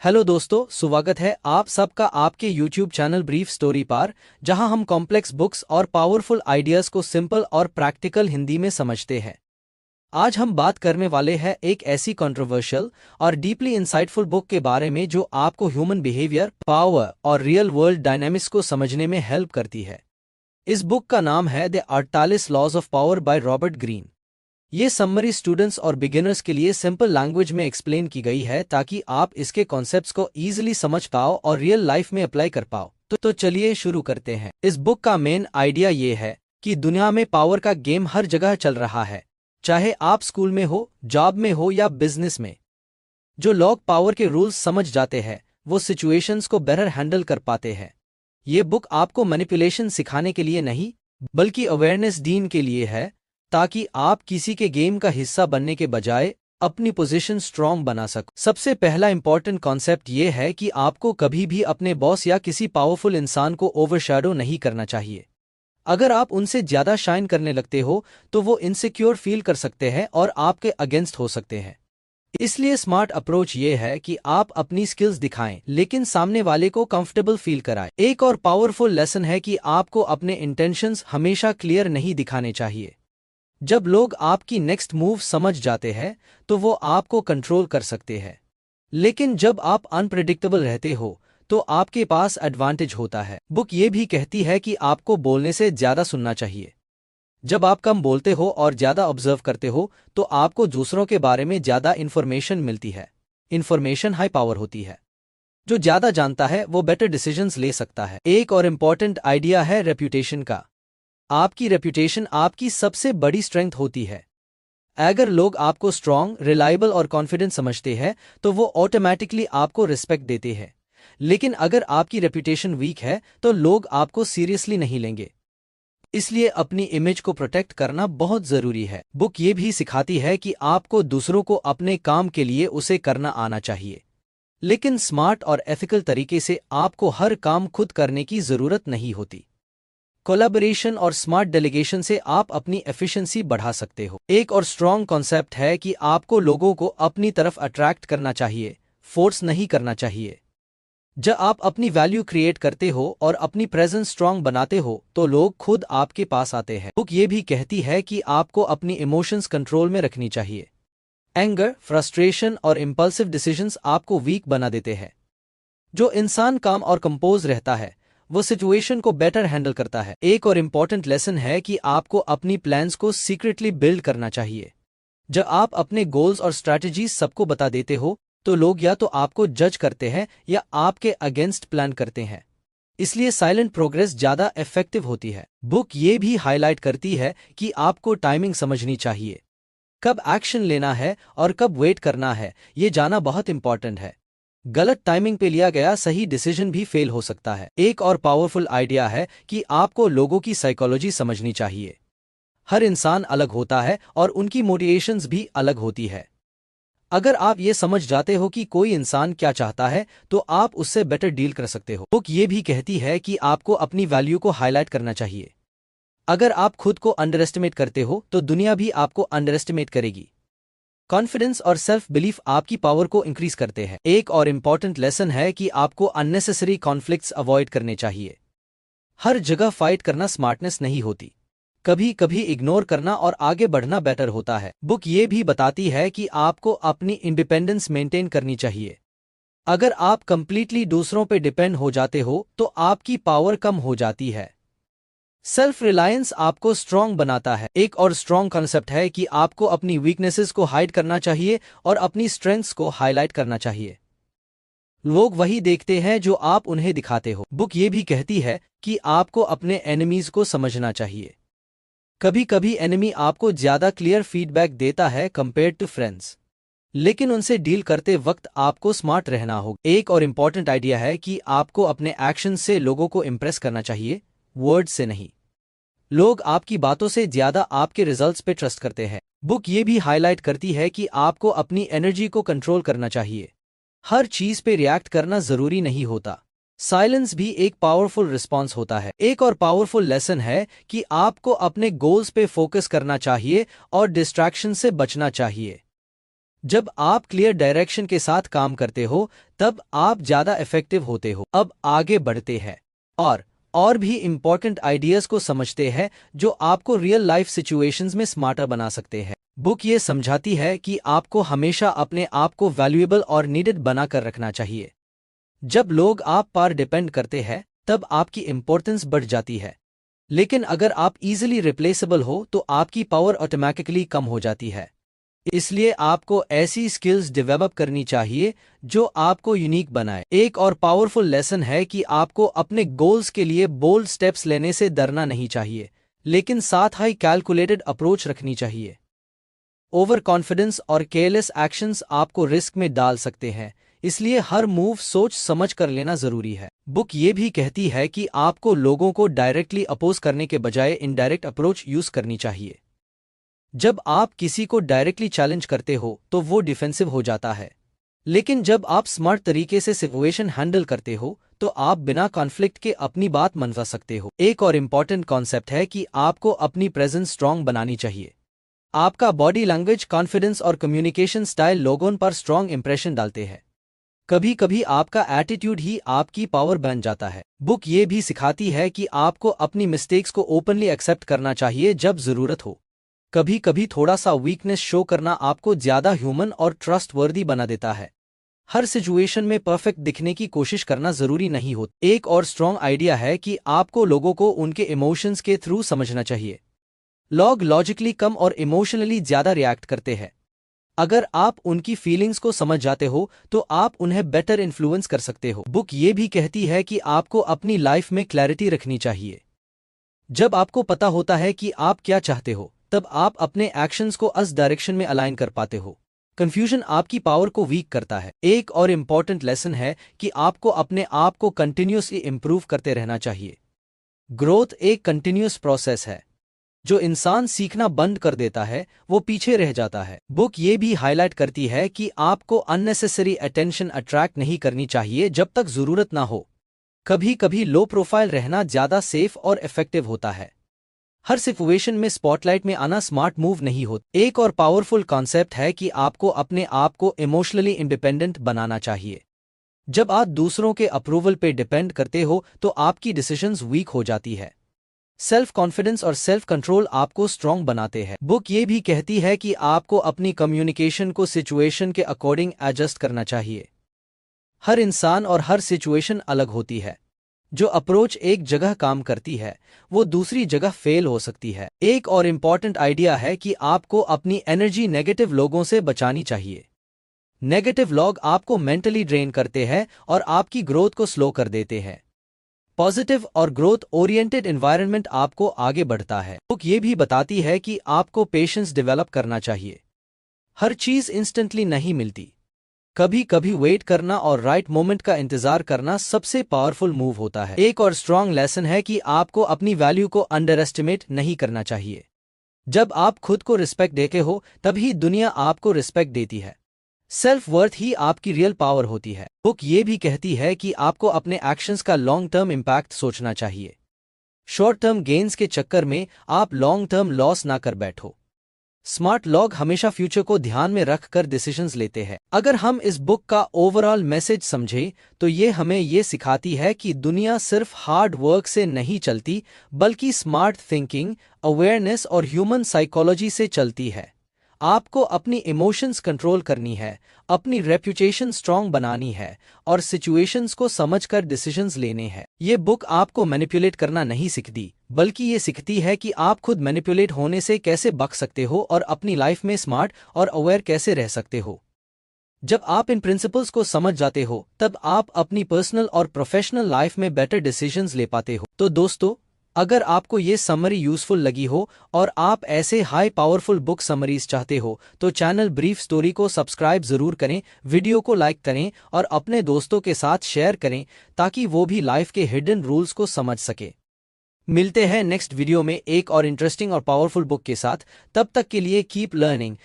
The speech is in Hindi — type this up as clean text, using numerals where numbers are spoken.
हेलो दोस्तों, स्वागत है आप सबका आपके YouTube चैनल ब्रीफ स्टोरी पर, जहां हम कॉम्प्लेक्स बुक्स और पावरफुल आइडियाज को सिंपल और प्रैक्टिकल हिंदी में समझते हैं। आज हम बात करने वाले हैं एक ऐसी कंट्रोवर्शियल और डीपली इंसाइटफुल बुक के बारे में जो आपको ह्यूमन बिहेवियर, पावर और रियल वर्ल्ड डायनामिक्स को समझने में हेल्प करती है। इस बुक का नाम है the 48 laws of power by Robert Greene. ये समरी स्टूडेंट्स और बिगिनर्स के लिए सिंपल लैंग्वेज में एक्सप्लेन की गई है ताकि आप इसके कॉन्सेप्ट्स को इजीली समझ पाओ और रियल लाइफ में अप्लाई कर पाओ। तो चलिए शुरू करते हैं। इस बुक का मेन आइडिया ये है कि दुनिया में पावर का गेम हर जगह चल रहा है, चाहे आप स्कूल में हो, जॉब में हो या बिजनेस में। जो लोग पावर के रूल्स समझ जाते हैं वो सिचुएशंस को बेहतर हैंडल कर पाते हैं। ये बुक आपको मैनिपुलेशन सिखाने के लिए नहीं बल्कि अवेयरनेस देने के लिए है, ताकि आप किसी के गेम का हिस्सा बनने के बजाय अपनी पोजीशन स्ट्रांग बना सको। सबसे पहला इंपॉर्टेंट कॉन्सेप्ट ये है कि आपको कभी भी अपने बॉस या किसी पावरफुल इंसान को ओवरशैडो नहीं करना चाहिए। अगर आप उनसे ज्यादा शाइन करने लगते हो तो वो इनसिक्योर फील कर सकते हैं और आपके अगेंस्ट हो सकते हैं। इसलिए स्मार्ट अप्रोच ये है कि आप अपनी स्किल्स दिखाएं लेकिन सामने वाले को कंफर्टेबल फील कराएं। एक और पावरफुल लेसन है कि आपको अपने इंटेंशंस हमेशा क्लियर नहीं दिखाने चाहिए। जब लोग आपकी नेक्स्ट मूव समझ जाते हैं तो वो आपको कंट्रोल कर सकते हैं, लेकिन जब आप अनप्रेडिक्टेबल रहते हो तो आपके पास एडवांटेज होता है। बुक ये भी कहती है कि आपको बोलने से ज्यादा सुनना चाहिए। जब आप कम बोलते हो और ज्यादा ऑब्जर्व करते हो तो आपको दूसरों के बारे में ज्यादा इन्फॉर्मेशन मिलती है। इन्फॉर्मेशन हाई पावर होती है। जो ज्यादा जानता है वो बेटर डिसीजंस ले सकता है। एक और इम्पॉर्टेंट आइडिया है रेप्यूटेशन का। आपकी रेप्यूटेशन आपकी सबसे बड़ी स्ट्रेंथ होती है। अगर लोग आपको स्ट्रांग, रिलायबल और कॉन्फिडेंट समझते हैं तो वो ऑटोमेटिकली आपको रिस्पेक्ट देते हैं। लेकिन अगर आपकी रेप्यूटेशन वीक है तो लोग आपको सीरियसली नहीं लेंगे। इसलिए अपनी इमेज को प्रोटेक्ट करना बहुत जरूरी है। बुक ये भी सिखाती है कि आपको दूसरों को अपने काम के लिए उसे करना आना चाहिए, लेकिन स्मार्ट और एथिकल तरीके से। आपको हर काम खुद करने की जरूरत नहीं होती। कोलैबोरेशन और स्मार्ट डेलीगेशन से आप अपनी एफिशिएंसी बढ़ा सकते हो। एक और स्ट्रॉन्ग कॉन्सेप्ट है कि आपको लोगों को अपनी तरफ अट्रैक्ट करना चाहिए, फोर्स नहीं करना चाहिए। जब आप अपनी वैल्यू क्रिएट करते हो और अपनी प्रेजेंस स्ट्रांग बनाते हो तो लोग खुद आपके पास आते हैं। बुक ये भी कहती है कि आपको अपनी इमोशंस कंट्रोल में रखनी चाहिए। एंगर, फ्रस्ट्रेशन और इम्पल्सिव डिसीजंस आपको वीक बना देते हैं। जो इंसान काम और कंपोज रहता है वो सिचुएशन को बेटर हैंडल करता है। एक और इम्पॉर्टेंट लेसन है कि आपको अपनी प्लान्स को सीक्रेटली बिल्ड करना चाहिए। जब आप अपने गोल्स और स्ट्रैटेजीज सबको बता देते हो तो लोग या तो आपको जज करते हैं या आपके अगेंस्ट प्लान करते हैं। इसलिए साइलेंट प्रोग्रेस ज्यादा इफेक्टिव होती है। बुक ये भी हाईलाइट करती है कि आपको टाइमिंग समझनी चाहिए। कब एक्शन लेना है और कब वेट करना है ये जानना बहुत इंपॉर्टेंट है। गलत टाइमिंग पे लिया गया सही डिसीजन भी फेल हो सकता है। एक और पावरफुल आइडिया है कि आपको लोगों की साइकोलॉजी समझनी चाहिए। हर इंसान अलग होता है और उनकी मोटिवेशंस भी अलग होती है। अगर आप ये समझ जाते हो कि कोई इंसान क्या चाहता है तो आप उससे बेटर डील कर सकते हो। बुक ये भी कहती है कि आपको अपनी वैल्यू को हाईलाइट करना चाहिए। अगर आप खुद को अंडर एस्टिमेट करते हो तो दुनिया भी आपको अंडर एस्टिमेट करेगी। कॉन्फिडेंस और सेल्फ बिलीफ आपकी पावर को इंक्रीज करते हैं। एक और इम्पॉर्टेंट लेसन है कि आपको अननेसेसरी कॉन्फ्लिक्ट्स अवॉइड करने चाहिए। हर जगह फाइट करना स्मार्टनेस नहीं होती। कभी कभी इग्नोर करना और आगे बढ़ना बेटर होता है। बुक ये भी बताती है कि आपको अपनी इंडिपेंडेंस मेंटेन करनी चाहिए। अगर आप कंप्लीटली दूसरों पर डिपेंड हो जाते हो तो आपकी पावर कम हो जाती है। सेल्फ रिलायंस आपको स्ट्रांग बनाता है। एक और स्ट्रांग कॉन्सेप्ट है कि आपको अपनी वीकनेसेस को हाइड करना चाहिए और अपनी स्ट्रेंथ्स को हाईलाइट करना चाहिए। लोग वही देखते हैं जो आप उन्हें दिखाते हो। बुक ये भी कहती है कि आपको अपने एनिमीज को समझना चाहिए। कभी कभी एनिमी आपको ज्यादा क्लियर फीडबैक देता है कंपेयर्ड टू फ्रेंड्स, लेकिन उनसे डील करते वक्त आपको स्मार्ट रहना होगा। एक और इम्पॉर्टेंट आइडिया है कि आपको अपने एक्शन से लोगों को इम्प्रेस करना चाहिए, वर्ड से नहीं। लोग आपकी बातों से ज्यादा आपके रिजल्ट्स पे ट्रस्ट करते हैं। बुक ये भी हाईलाइट करती है कि आपको अपनी एनर्जी को कंट्रोल करना चाहिए। हर चीज पे रिएक्ट करना जरूरी नहीं होता। साइलेंस भी एक पावरफुल रिस्पॉन्स होता है। एक और पावरफुल लेसन है कि आपको अपने गोल्स पे फोकस करना चाहिए और डिस्ट्रैक्शन से बचना चाहिए। जब आप क्लियर डायरेक्शन के साथ काम करते हो तब आप ज्यादा इफेक्टिव होते हो। अब आगे बढ़ते हैं और भी इंपॉर्टेंट आइडियाज को समझते हैं जो आपको रियल लाइफ सिचुएशंस में स्मार्टर बना सकते हैं। बुक ये समझाती है कि आपको हमेशा अपने आप को वैल्यूएबल और नीडेड बनाकर रखना चाहिए। जब लोग आप पर डिपेंड करते हैं तब आपकी इंपॉर्टेंस बढ़ जाती है, लेकिन अगर आप इजीली रिप्लेसेबल हो तो आपकी पावर ऑटोमेटिकली कम हो जाती है। इसलिए आपको ऐसी स्किल्स डेवलप करनी चाहिए जो आपको यूनिक बनाए। एक और पावरफुल लेसन है कि आपको अपने गोल्स के लिए बोल्ड स्टेप्स लेने से डरना नहीं चाहिए, लेकिन साथ ही कैलकुलेटेड अप्रोच रखनी चाहिए। ओवर कॉन्फिडेंस और केयरलेस एक्शंस आपको रिस्क में डाल सकते हैं, इसलिए हर मूव सोच समझ कर लेना जरूरी है। बुक ये भी कहती है कि आपको लोगों को डायरेक्टली अपोज करने के बजाय इनडायरेक्ट अप्रोच यूज करनी चाहिए। जब आप किसी को डायरेक्टली चैलेंज करते हो तो वो डिफेंसिव हो जाता है, लेकिन जब आप स्मार्ट तरीके से सिचुएशन हैंडल करते हो तो आप बिना कॉन्फ्लिक्ट के अपनी बात मनवा सकते हो। एक और इम्पॉर्टेंट कॉन्सेप्ट है कि आपको अपनी प्रेजेंस स्ट्रांग बनानी चाहिए। आपका बॉडी लैंग्वेज, कॉन्फिडेंस और कम्युनिकेशन स्टाइल लोगों पर स्ट्रांग इंप्रेशन डालते हैं। कभी कभी आपका एटीट्यूड ही आपकी पावर बन जाता है। बुक ये भी सिखाती है कि आपको अपनी मिस्टेक्स को ओपनली एक्सेप्ट करना चाहिए जब जरूरत हो। कभी कभी थोड़ा सा वीकनेस शो करना आपको ज्यादा ह्यूमन और ट्रस्टवर्दी बना देता है। हर सिचुएशन में परफेक्ट दिखने की कोशिश करना जरूरी नहीं होता। एक और स्ट्रॉन्ग आइडिया है कि आपको लोगों को उनके इमोशंस के थ्रू समझना चाहिए। लोग लॉजिकली कम और इमोशनली ज्यादा रिएक्ट करते हैं। अगर आप उनकी फीलिंग्स को समझ जाते हो तो आप उन्हें बेटर इन्फ्लुएंस कर सकते हो। बुक ये भी कहती है कि आपको अपनी लाइफ में क्लैरिटी रखनी चाहिए। जब आपको पता होता है कि आप क्या चाहते हो तब आप अपने एक्शंस को उस डायरेक्शन में अलाइन कर पाते हो। कंफ्यूजन आपकी पावर को वीक करता है। एक और इम्पॉर्टेंट लेसन है कि आपको अपने आप को कंटिन्यूसली इंप्रूव करते रहना चाहिए। ग्रोथ एक कंटिन्यूस प्रोसेस है। जो इंसान सीखना बंद कर देता है वो पीछे रह जाता है। बुक ये भी हाईलाइट करती है कि आपको अननेसेसरी अटेंशन अट्रैक्ट नहीं करनी चाहिए जब तक जरूरत ना हो। कभी कभी लो प्रोफाइल रहना ज्यादा सेफ और इफेक्टिव होता है। हर सिचुएशन में स्पॉटलाइट में आना स्मार्ट मूव नहीं होता। एक और पावरफुल कॉन्सेप्ट है कि आपको अपने आप को इमोशनली इंडिपेंडेंट बनाना चाहिए। जब आप दूसरों के अप्रूवल पे डिपेंड करते हो तो आपकी डिसीजंस वीक हो जाती है। सेल्फ कॉन्फिडेंस और सेल्फ कंट्रोल आपको स्ट्रांग बनाते हैं। बुक ये भी कहती है कि आपको अपनी कम्युनिकेशन को सिचुएशन के अकॉर्डिंग एडजस्ट करना चाहिए। हर इंसान और हर सिचुएशन अलग होती है। जो अप्रोच एक जगह काम करती है वो दूसरी जगह फेल हो सकती है। एक और इम्पॉर्टेंट आइडिया है कि आपको अपनी एनर्जी नेगेटिव लोगों से बचानी चाहिए। नेगेटिव लोग आपको मेंटली ड्रेन करते हैं और आपकी ग्रोथ को स्लो कर देते हैं। पॉजिटिव और ग्रोथ ओरिएंटेड एनवायरनमेंट आपको आगे बढ़ता है। बुक ये भी बताती है कि आपको पेशेंस डेवलप करना चाहिए। हर चीज इंस्टेंटली नहीं मिलती। कभी कभी वेट करना और राइट मोमेंट का इंतजार करना सबसे पावरफुल मूव होता है। एक और स्ट्रांग लेसन है कि आपको अपनी वैल्यू को अंडर एस्टिमेट नहीं करना चाहिए। जब आप खुद को रिस्पेक्ट देते हो तभी दुनिया आपको रिस्पेक्ट देती है। सेल्फ वर्थ ही आपकी रियल पावर होती है। बुक ये भी कहती है कि आपको अपने एक्शंस का लॉन्ग टर्म इम्पैक्ट सोचना चाहिए। शॉर्ट टर्म गेन्स के चक्कर में आप लॉन्ग टर्म लॉस ना कर बैठो। स्मार्ट लोग हमेशा फ्यूचर को ध्यान में रखकर डिसीजंस लेते हैं। अगर हम इस बुक का ओवरऑल मैसेज समझें तो ये हमें ये सिखाती है कि दुनिया सिर्फ हार्ड वर्क से नहीं चलती बल्कि स्मार्ट थिंकिंग, अवेयरनेस और ह्यूमन साइकोलॉजी से चलती है। आपको अपनी इमोशंस कंट्रोल करनी है, अपनी रेपुटेशन स्ट्रांग बनानी है और सिचुएशंस को समझकर डिसीजंस लेने हैं। ये बुक आपको मैनिपुलेट करना नहीं सिखाती बल्कि ये सिखाती है कि आप खुद मैनिपुलेट होने से कैसे बच सकते हो और अपनी लाइफ में स्मार्ट और अवेयर कैसे रह सकते हो। जब आप इन प्रिंसिपल्स को समझ जाते हो तब आप अपनी पर्सनल और प्रोफेशनल लाइफ में बेटर डिसीजंस ले पाते हो। तो दोस्तों, अगर आपको ये समरी यूजफुल लगी हो और आप ऐसे हाई पावरफुल बुक समरीज चाहते हो तो चैनल ब्रीफ स्टोरी को सब्सक्राइब जरूर करें, वीडियो को लाइक करें और अपने दोस्तों के साथ शेयर करें ताकि वो भी लाइफ के हिडन रूल्स को समझ सके। मिलते हैं नेक्स्ट वीडियो में एक और इंटरेस्टिंग और पावरफुल बुक के साथ। तब तक के लिए कीप लर्निंग